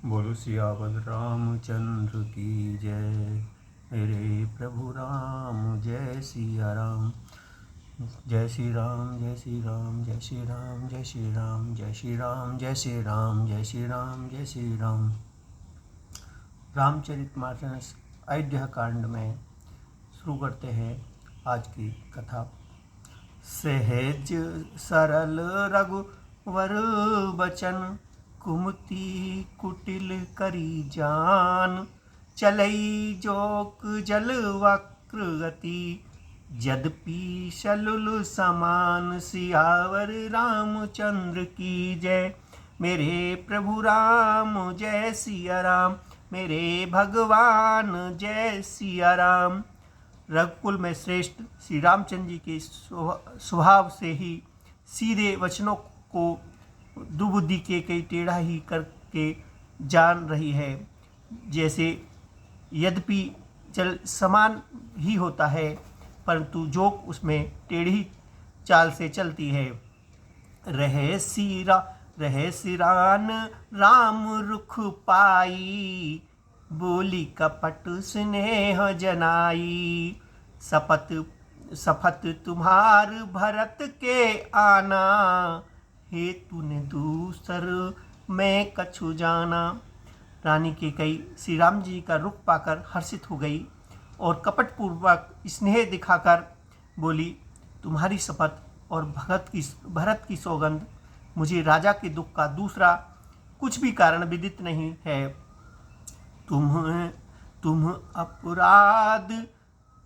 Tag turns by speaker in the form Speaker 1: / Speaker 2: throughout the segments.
Speaker 1: बोलो सियावर रामचंद्र की जय। मेरे प्रभु राम जय सिया राम। जय श्री राम जय श्री राम जय श्री राम जय श्री राम जय श्री राम जय श्री राम जय श्री राम जय श्री राम। रामचरितमानस अयोध्या कांड में शुरू करते हैं आज की कथा। सहज सरल रघुवर बचन, कुमति कुटिल करी जान। चलई जोक जल वक्र गति, यद्यपि सलुल समान। सियावर रामचंद्र की जय। मेरे प्रभु राम जय सिया राम, मेरे भगवान जय सिया राम। रघुकुल में श्रेष्ठ श्री रामचंद्र जी के स्वभाव से ही सीधे वचनों को दुर्बुद्धि के कई टेढ़ा ही करके जान रही है। जैसे यद्यपि चल समान ही होता है, परंतु जोक उसमें टेढ़ी चाल से चलती है। रहे सिरान राम रुख पाई, बोली कपट स्नेह जनाई। सपत तुम्हार भरत के आना, हे तूने दूसर मैं कछु जाना। रानी के कई श्री राम जी का रुख पाकर हर्षित हो गई और कपटपूर्वक स्नेह दिखाकर बोली, तुम्हारी शपथ और भरत की सौगंध, मुझे राजा के दुख का दूसरा कुछ भी कारण विदित नहीं है। तुम अपराध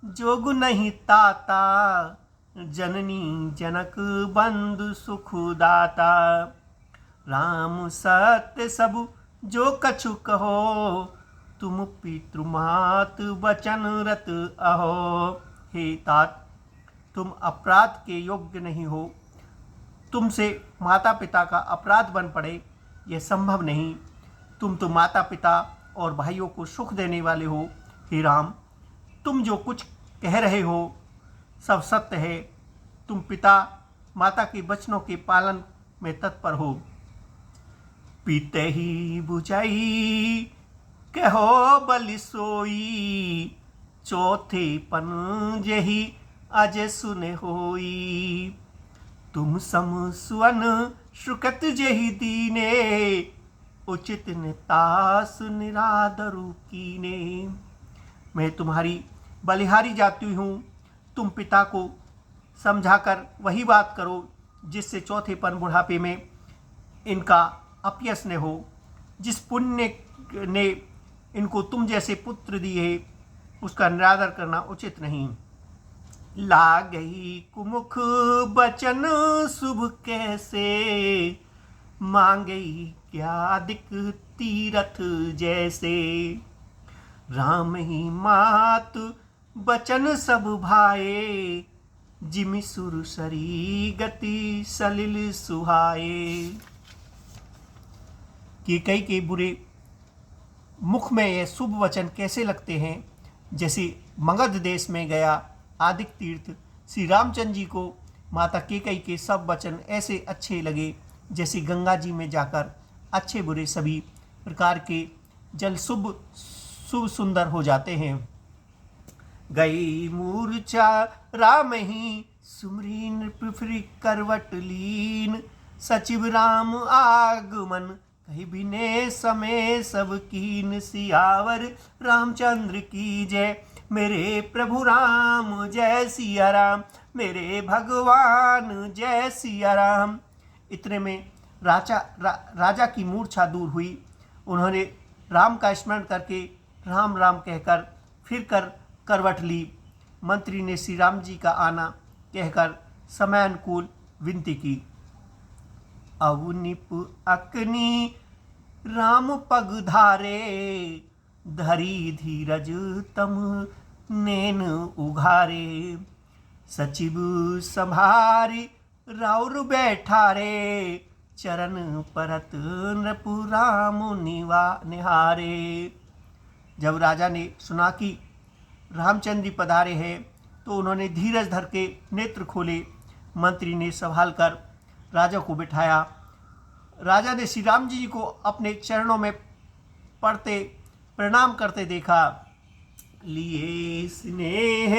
Speaker 1: जोग नहीं ताता, जननी जनक बंधु सुखदाता। राम सत्य सब जो कछु कहो, तुम पितृमात वचन रत अहो। हे तात, तुम अपराध के योग्य नहीं हो। तुमसे माता पिता का अपराध बन पड़े यह संभव नहीं। तुम तो माता पिता और भाइयों को सुख देने वाले हो। हे राम, तुम जो कुछ कह रहे हो सब सत्य है। तुम पिता माता के वचनों के पालन में तत्पर हो। पीते ही बुझाई कहो बलि सोई, चौथे पन जही अजय सुने होई। तुम सम सुवन शुकत जही दीने, उचित नितास निरादरु कीने। मैं तुम्हारी बलिहारी जाती हूँ। तुम पिता को समझाकर वही बात करो जिससे चौथेपन बुढ़ापे में इनका अपयश न हो। जिस पुण्य ने इनको तुम जैसे पुत्र दिए उसका निरादर करना उचित नहीं। लागई कुमुख बचन शुभ कैसे, मांगई क्या दिक तीरथ जैसे। राम ही मात बचन सब भाए, जिमि सुर सरी गति सलिल सुहाए। कि कई के बुरे मुख में ये शुभ वचन कैसे लगते हैं। जैसे मगध देश में गया आदिक तीर्थ श्री रामचंद्र जी को माता केकई के सब वचन ऐसे अच्छे लगे जैसे गंगा जी में जाकर अच्छे बुरे सभी प्रकार के जल शुभ सुंदर हो जाते हैं। गई मूर्छा राम ही सुमरी नृपफृ करवट लीन। सचिव राम आगमन कही बिने समय सब कीन। सियावर रामचंद्र की जय। मेरे प्रभु राम जय सिया राम, मेरे भगवान जय सिया राम। इतने में राजा की मूर्छा दूर हुई। उन्होंने राम का स्मरण करके राम राम कहकर फिर करवट ली। मंत्री ने श्री राम जी का आना कहकर समयानुकूल विनती की। अवनिप अकनी राम पग धारे, धरी धीरज तम नैन उघारे। सचिव संभारी राउर बैठारे, चरण परत नृपु राम निहारे। जब राजा ने सुना कि रामचंद्र जी पधारे हैं तो उन्होंने धीरज धर के नेत्र खोले। मंत्री ने संभाल कर राजा को बिठाया। राजा ने श्री राम जी को अपने चरणों में पढ़ते प्रणाम करते देखा। लिए स्नेह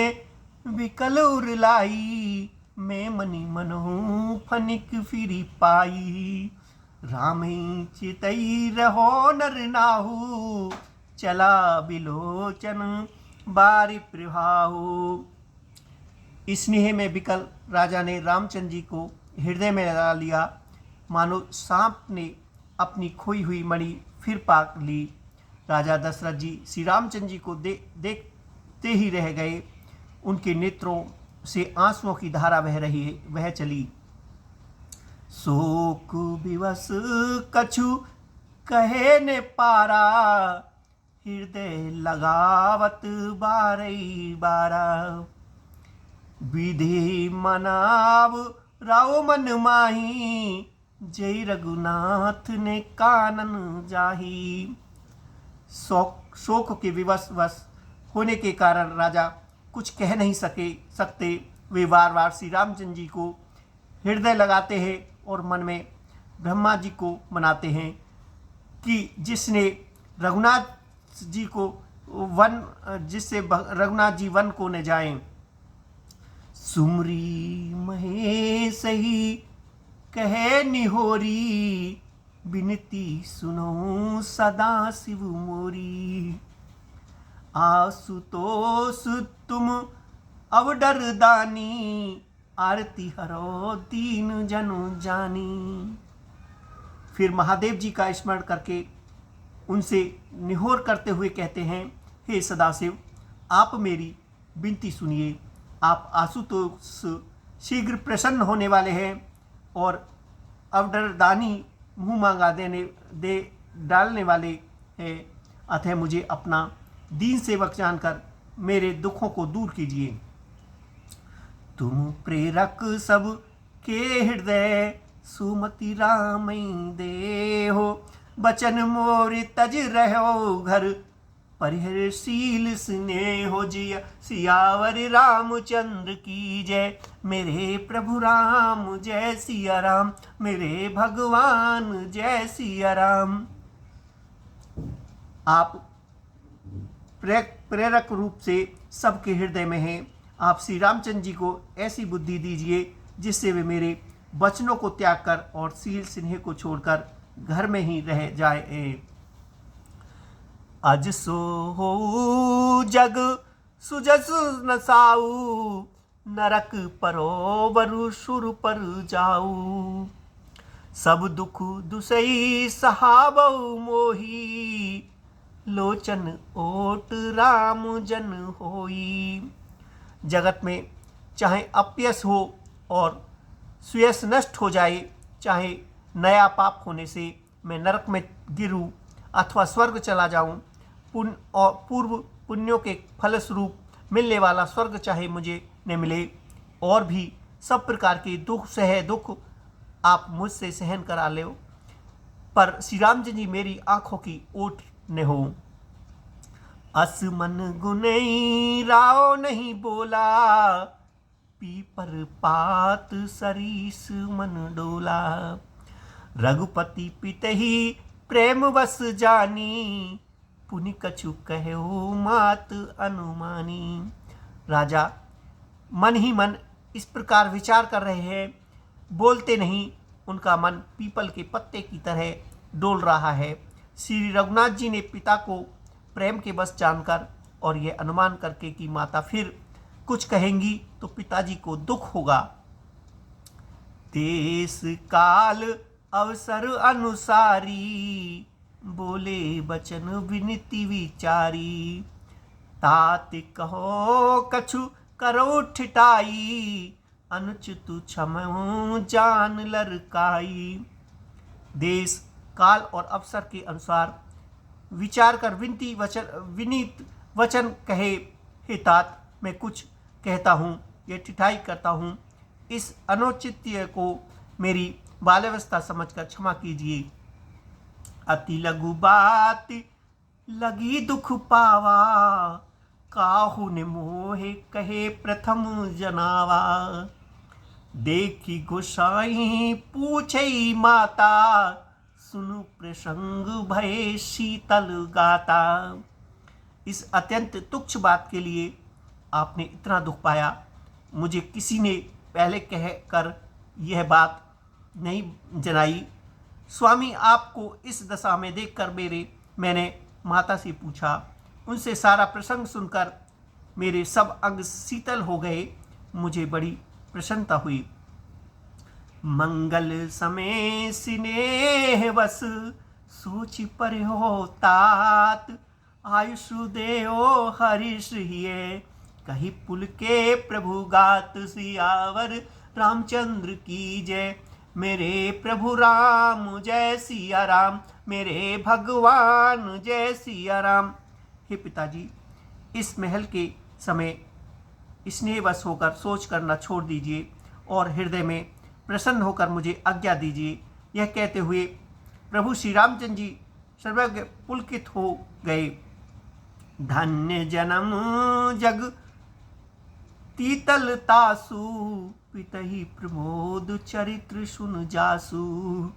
Speaker 1: विकल उरलाई, मैं मनी मनहु फनिक फिरी पाई। राम चितई रहो नर नाहु, चला बिलोचन बारी प्रभाहु। स्नेह में विकल राजा ने रामचंद्र जी को हृदय में लगा लिया, मानो सांप ने अपनी खोई हुई मणि फिर पा ली। राजा दशरथ जी श्री रामचंद्र जी को देखते ही रह गए। उनके नेत्रों से आंसुओं की धारा वह चली। शोक विवश कछु कहे ने पारा, हृदय लगावत बारई बारा। विधि मनाव राव मन माही, जय रघुनाथ ने कानन जाही। शोक के विवश होने के कारण राजा कुछ कह नहीं सकते। वे बार बार श्री रामचंद्र जी को हृदय लगाते हैं और मन में ब्रह्मा जी को मनाते हैं कि जिससे रघुनाथ जी वन को न जाएं। सुमरी महेश ही कहे निहोरी, बिनती सुनो सदा शिव मोरी। आशुतोष तुम अब डर दानी, आरती हरो दीन जनु जानी। फिर महादेव जी का स्मरण करके उनसे निहोर करते हुए कहते हैं, हे सदाशिव, आप मेरी विनती सुनिए। आप आशुतोष शीघ्र प्रसन्न होने वाले हैं और अवडरदानी मुँह मांगा डालने वाले हैं। अतः मुझे अपना दीन सेवक जानकर मेरे दुखों को दूर कीजिए। तुम प्रेरक सब के हृदय, सुमति राम दे हो। बचन मोर तज रहो घर, परिहरशील स्नेह जिया। सियावर रामचंद्र की जय, मेरे प्रभु राम जय सिया राम, मेरे भगवान जय सिया राम। आप प्रेरक रूप से सबके हृदय में हैं। आप श्री रामचंद्र जी को ऐसी बुद्धि दीजिए जिससे वे मेरे वचनों को त्याग कर और सील स्नेह को छोड़कर घर में ही रह जाए। अज सो हो जग सुजस नसाऊ, नरक परोबरु सुर पर जाऊ। सब दुख दुसई सहाबऊ मोही, लोचन ओट राम जन होई। जगत में चाहे अपयश हो और सुयश नष्ट हो जाए, चाहे नया पाप होने से मैं नरक में गिरूं अथवा स्वर्ग चला जाऊं, पुण्य और पूर्व पुण्यों के फलस्वरूप मिलने वाला स्वर्ग चाहे मुझे न मिले, और भी सब प्रकार के दुख आप मुझसे सहन करा लो, पर श्री रामचंद्र जी मेरी आंखों की ओट न हो। अस मन गुनई राव नहीं बोला, पीपर पात सरीस मन डोला। रघुपति पितहि प्रेम बस जानी, पुनि कछु कहो मात अनुमानी। राजा मन ही मन इस प्रकार विचार कर रहे हैं, बोलते नहीं। उनका मन पीपल के पत्ते की तरह डोल रहा है। श्री रघुनाथ जी ने पिता को प्रेम के बस जानकर और यह अनुमान करके कि माता फिर कुछ कहेंगी तो पिताजी को दुख होगा, देश काल अवसर अनुसारी, बोले बचन विनती विचारी। तात कहो कछु करो ठिठाई, अनुचित क्षमो जान लरकाई। देश काल और अवसर के अनुसार विचार कर विनीत वचन कहे, हे तात, मैं कुछ कहता हूँ, ये ठिठाई करता हूँ, इस अनुचित्य को मेरी बाल्यावस्था समझकर क्षमा कीजिए। अति लघु बात लगी दुख पावा, काहू ने मोहे कहे प्रथम जनावा। देखी गोसाई पूछई माता, सुनु प्रसंग भय शीतल गाता। इस अत्यंत तुच्छ बात के लिए आपने इतना दुख पाया। मुझे किसी ने पहले कह कर यह बात नहीं जनाई। स्वामी आपको इस दशा में देखकर मैंने माता से पूछा। उनसे सारा प्रसंग सुनकर मेरे सब अंग शीतल हो गए। मुझे बड़ी प्रसन्नता हुई। मंगल समय स्नेह बस सोच पर हो तात। आयुष देओ हरिष हिये कही पुल के प्रभु गात। सियावर रामचंद्र की जय। मेरे प्रभु राम जय सिया राम। मेरे भगवान जय सिया राम। हे पिताजी, इस महल के समय स्नेहवश होकर सोच करना छोड़ दीजिए और हृदय में प्रसन्न होकर मुझे आज्ञा दीजिए। यह कहते हुए प्रभु श्री रामचंद्र जी सर्वज्ञ पुलकित हो गए। धन्य जन्म जग तीतल तासु पितहि प्रमोद चरित्र सुन जासु।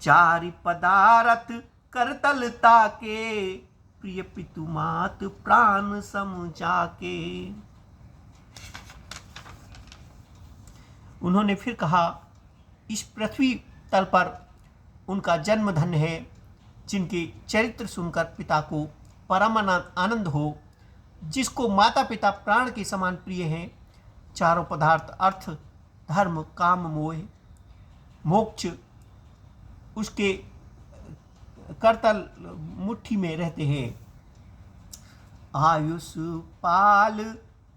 Speaker 1: चारि पदारथ करतलता के प्रिय पितु मात प्राण समझा के। उन्होंने फिर कहा, इस पृथ्वी तल पर उनका जन्म धन्य है जिनके चरित्र सुनकर पिता को परम आनंद हो, जिसको माता पिता प्राण के समान प्रिय हैं। चारों पदार्थ अर्थ धर्म काम मोह मोक्ष उसके करतल मुट्ठी में रहते हैं। आयुष पाल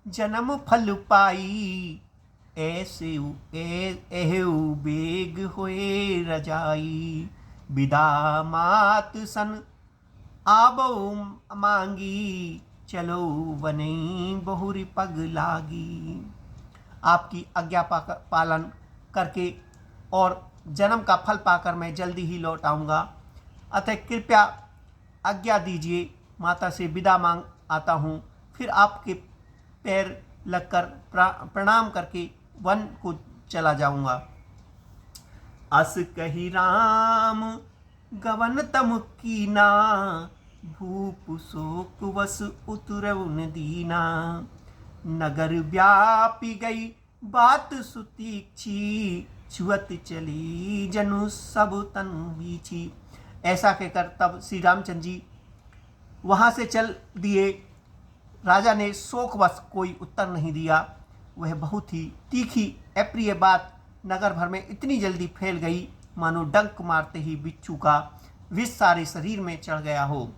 Speaker 1: जन्म फल पाई ऐसे एहु बेग होए रजाई। विदा मात सन आबो मांगी चलो वनई बहुरी पग लागी। आपकी आज्ञा पालन करके और जन्म का फल पाकर मैं जल्दी ही लौट आऊँगा। अतः कृपया आज्ञा दीजिए, माता से विदा मांग आता हूँ। फिर आपके पैर लगकर प्रणाम करके वन को चला जाऊँगा। अस कही राम गवन तम कीना भूप शोक वस उतरउन दीना। नगर व्यापी गई बात सुतीक्षी छुअत चली जनु सब तन बीछी। ऐसा कहकर तब श्री रामचंद्र जी वहाँ से चल दिए। राजा ने शोकवश कोई उत्तर नहीं दिया। वह बहुत ही तीखी अप्रिय बात नगर भर में इतनी जल्दी फैल गई मानो डंक मारते ही बिच्छू का विष सारे शरीर में चढ़ गया हो।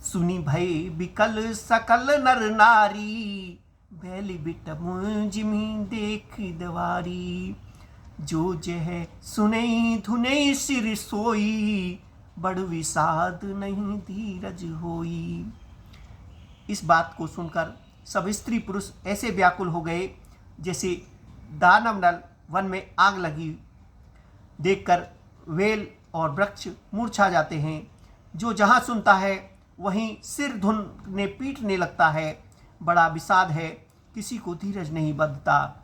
Speaker 1: सुनी भय बिकल सकल नर नारी बैली बिटम जिमी देख दवारी। जो जह सुनई धुनई सिर सोई बड़ विषाद नहीं धीरज होई। इस बात को सुनकर सब स्त्री पुरुष ऐसे व्याकुल हो गए जैसे दानव नल वन में आग लगी देखकर वेल और वृक्ष मूर्छा जाते हैं। जो जहाँ सुनता है वहीं सिर धुनने पीटने लगता है। बड़ा विषाद है, किसी को धीरज नहीं बंधता।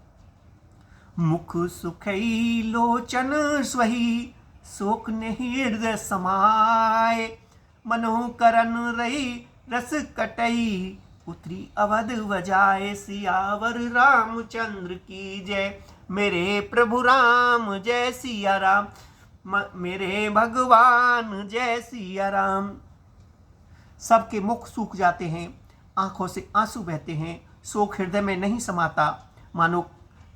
Speaker 1: मुख सुखई लोचन स्वही शोक नहीं हृदय समाए। मनोकरण रही रस कटई उतरी अवध बजाए। सियावर रामचंद्र की जय। मेरे प्रभु राम जय सिया राम। मेरे भगवान जय सिया राम। सबके मुख सूख जाते हैं, आंखों से आंसू बहते हैं। शोक हृदय में नहीं समाता, मानो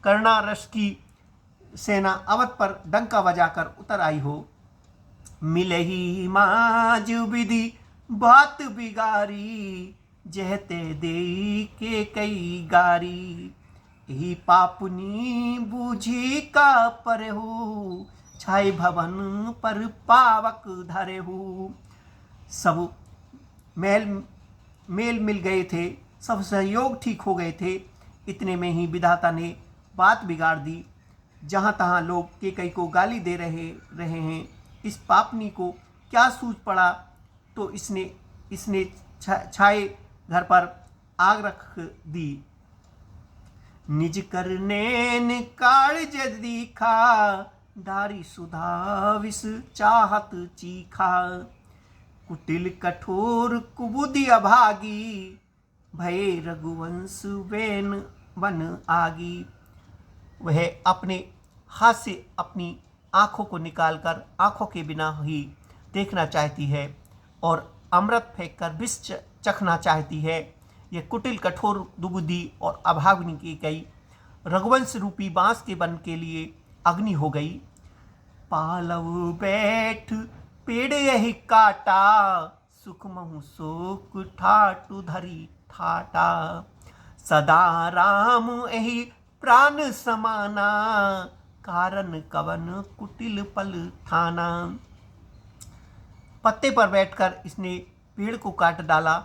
Speaker 1: करुणा रस की सेना अवध पर डंका बजाकर उतर आई हो। मिले ही माज विधि बात बिगारी जहते दे के कई गारी। यही पापुनी बूझी का पर हो छाई भवन पर पावक धरे हो। सब मेल मिल गए थे, सब सहयोग ठीक हो गए थे। इतने में ही विधाता ने बात बिगाड़ दी। जहाँ तहाँ लोग केकई को गाली दे रहे हैं। इस पापनी को क्या सूझ पड़ा तो इसने छाए घर पर आग रख दी। निज करने निकाल जदीखा डारी सुधा विष चाहत चीखा। कुटिल कठोर कुबुद्धि अभागी, भये रघुवंश वेन बन आगी। वह अपने हाथ से अपनी आँखों को निकालकर आँखों के बिना ही देखना चाहती है और अमृत फेंक कर विष चखना चाहती है। यह कुटिल कठोर दुबुद्धि और अभाग्नि की गई, रघुवंश रूपी बांस के वन के लिए अग्नि हो गई। पालव बैठ पेड़ यही काटा, सुख महु शोक ठाटु धरी ठाटा। सदा राम यही प्राण समाना, कारण कवन कुटिल पल ठाना। पत्ते पर बैठकर इसने पेड़ को काट डाला,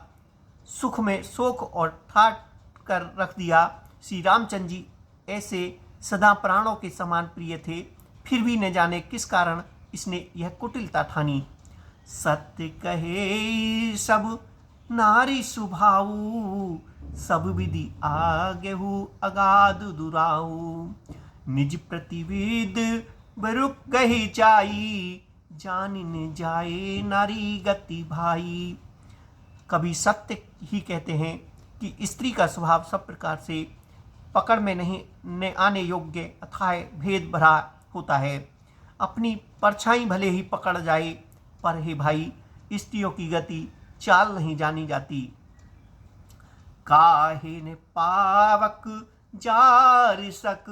Speaker 1: सुख में शोक और ठाट कर रख दिया। श्री रामचंद्र जी ऐसे सदा प्राणों के समान प्रिय थे, फिर भी न जाने किस कारण इसने यह कुटिलता ठानी। सत्य कहे सब नारी सुभाऊ, सब विधि आगेहु अगाध दुराऊ। निज प्रतिविद बरुक गही जाई, जानिन जाए नारी गति भाई। कभी सत्य ही कहते हैं कि स्त्री का स्वभाव सब प्रकार से पकड़ में नहीं आने योग्य अथाह भेद भरा होता है। अपनी परछाई भले ही पकड़ जाए, पर हे भाई स्त्रियों की गति चाल नहीं जानी जाती। काहे ने पावक जार सक,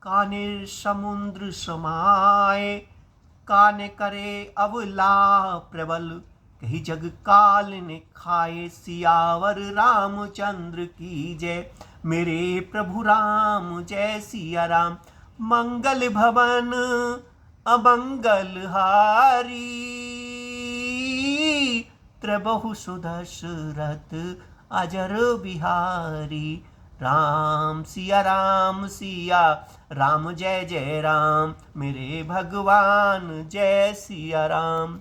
Speaker 1: काने समुद्र समाए। काने करे अवला प्रबल, कही जग काल ने खाए। सियावर रामचंद्र की जय, मेरे प्रभु राम जय सिया राम। मंगल भवन अमंगल हारी, त्रिबहु सुदशरथ अजर बिहारी। राम सिया राम जय जय राम, मेरे भगवान जय सिया राम।